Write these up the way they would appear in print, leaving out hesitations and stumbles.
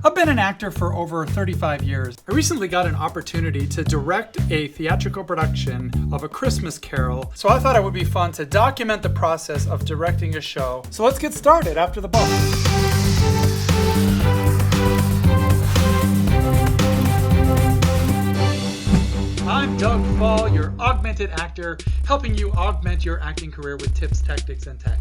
I've been an actor for over 35 years. I recently got an opportunity to direct a theatrical production of A Christmas Carol, so I thought it would be fun to document the process of directing a show. So let's get started after the ball. I'm Doug Fall, your augmented actor, helping you augment your acting career with tips, tactics, and tech.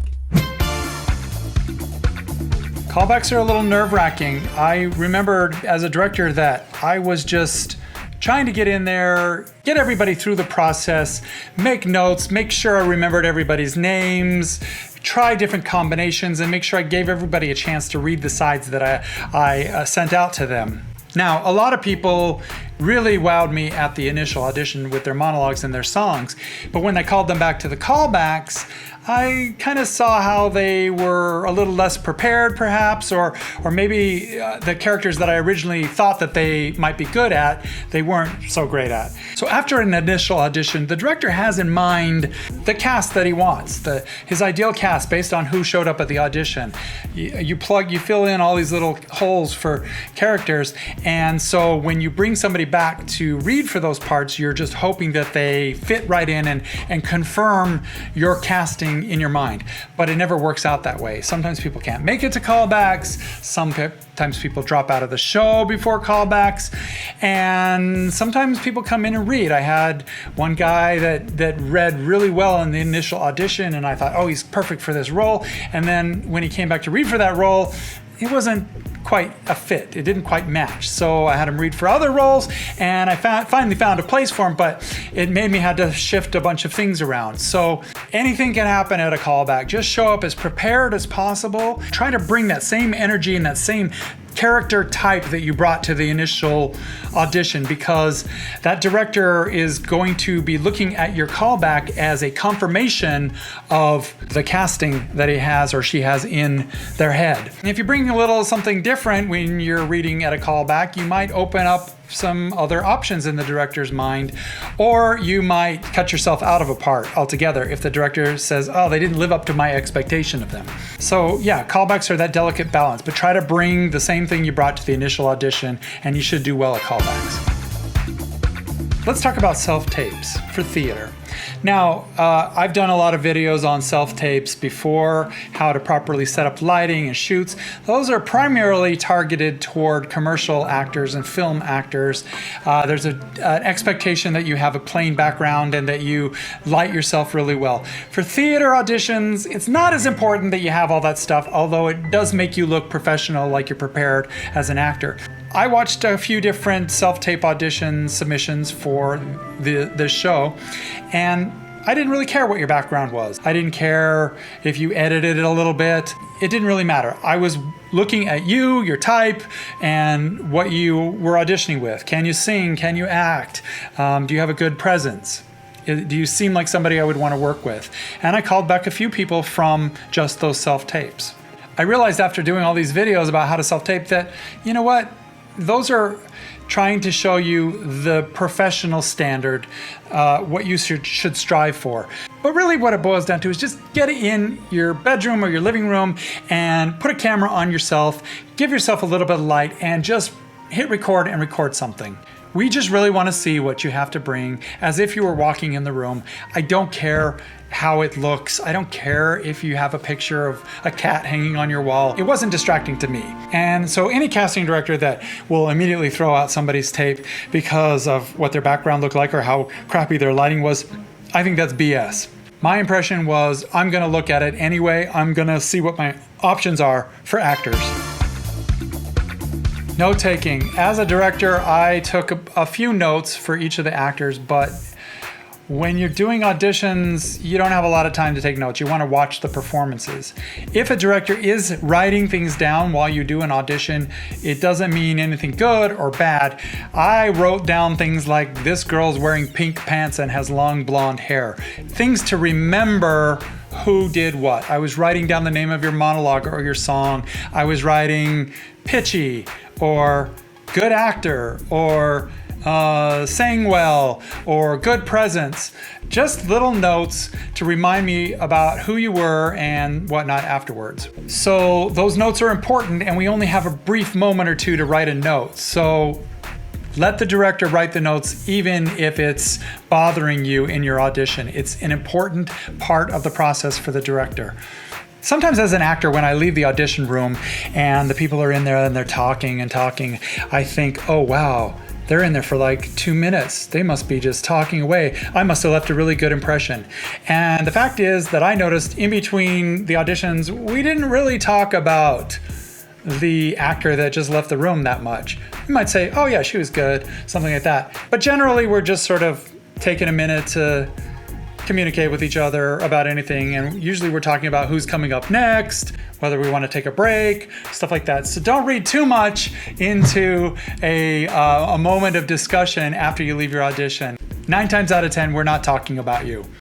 Callbacks are a little nerve-wracking. I remembered as a director that I was just trying to get in there, get everybody through the process, make notes, make sure I remembered everybody's names, try different combinations, and make sure I gave everybody a chance to read the sides that I sent out to them. Now, a lot of people really wowed me at the initial audition with their monologues and their songs, but when I called them back to the callbacks, I kind of saw how they were a little less prepared perhaps, or maybe the characters that I originally thought that they might be good at, they weren't so great at. So after an initial audition, the director has in mind the cast that he wants, his ideal cast based on who showed up at the audition. You fill in all these little holes for characters, and so when you bring somebody back to read for those parts, you're just hoping that they fit right in and confirm your casting in your mind. But it never works out that way. Sometimes people can't make it to callbacks. Sometimes people drop out of the show before callbacks. And sometimes people come in and read. I had one guy that read really well in the initial audition, and I thought, oh, he's perfect for this role. And then when he came back to read for that role, it wasn't quite a fit. It didn't quite match. So I had him read for other roles, and I finally found a place for him, but it made me had to shift a bunch of things around. So anything can happen at a callback. Just show up as prepared as possible. Try to bring that same energy and that same character type that you brought to the initial audition, because that director is going to be looking at your callback as a confirmation of the casting that he has or she has in their head. And if you bring a little something different when you're reading at a callback, you might open up some other options in the director's mind, or you might cut yourself out of a part altogether if the director says, oh, they didn't live up to my expectation of them. So yeah, callbacks are that delicate balance, but try to bring the same thing you brought to the initial audition, and you should do well at callbacks. Let's talk about self-tapes for theater. Now, I've done a lot of videos on self-tapes before, how to properly set up lighting and shoots. Those are primarily targeted toward commercial actors and film actors. There's an expectation that you have a plain background and that you light yourself really well. For theater auditions, it's not as important that you have all that stuff, although it does make you look professional, like you're prepared as an actor. I watched a few different self-tape audition submissions for this show, and I didn't really care what your background was. I didn't care if you edited it a little bit. It didn't really matter. I was looking at you, your type, and what you were auditioning with. Can you sing? Can you act? Do you have a good presence? Do you seem like somebody I would want to work with? And I called back a few people from just those self-tapes. I realized after doing all these videos about how to self-tape that, you know what? Those are trying to show you the professional standard, what you should strive for. But really what it boils down to is just get in your bedroom or your living room and put a camera on yourself, give yourself a little bit of light, and just hit record and record something. We just really want to see what you have to bring as if you were walking in the room. I don't care how it looks. I don't care if you have a picture of a cat hanging on your wall. It wasn't distracting to me. And so any casting director that will immediately throw out somebody's tape because of what their background looked like or how crappy their lighting was, I think that's BS. My impression was, I'm gonna look at it anyway. I'm gonna see what my options are for actors. Note taking. As a director, I took a few notes for each of the actors, but when you're doing auditions, you don't have a lot of time to take notes. You want to watch the performances. If a director is writing things down while you do an audition, it doesn't mean anything good or bad. I wrote down things like, this girl's wearing pink pants and has long blonde hair. Things to remember who did what. I was writing down the name of your monologue or your song. I was writing pitchy or good actor or sang well, or good presence. Just little notes to remind me about who you were and whatnot afterwards. So those notes are important, and we only have a brief moment or two to write a note. So let the director write the notes even if it's bothering you in your audition. It's an important part of the process for the director. Sometimes as an actor, when I leave the audition room and the people are in there and they're talking and talking, I think, oh wow, they're in there for like 2 minutes. They must be just talking away. I must have left a really good impression. And the fact is that I noticed in between the auditions, we didn't really talk about the actor that just left the room that much. We might say, oh yeah, she was good, something like that. But generally we're just sort of taking a minute to communicate with each other about anything, and usually we're talking about who's coming up next, whether we want to take a break, stuff like that. So don't read too much into a moment of discussion after you leave your audition. 9 times out of 10, we're not talking about you.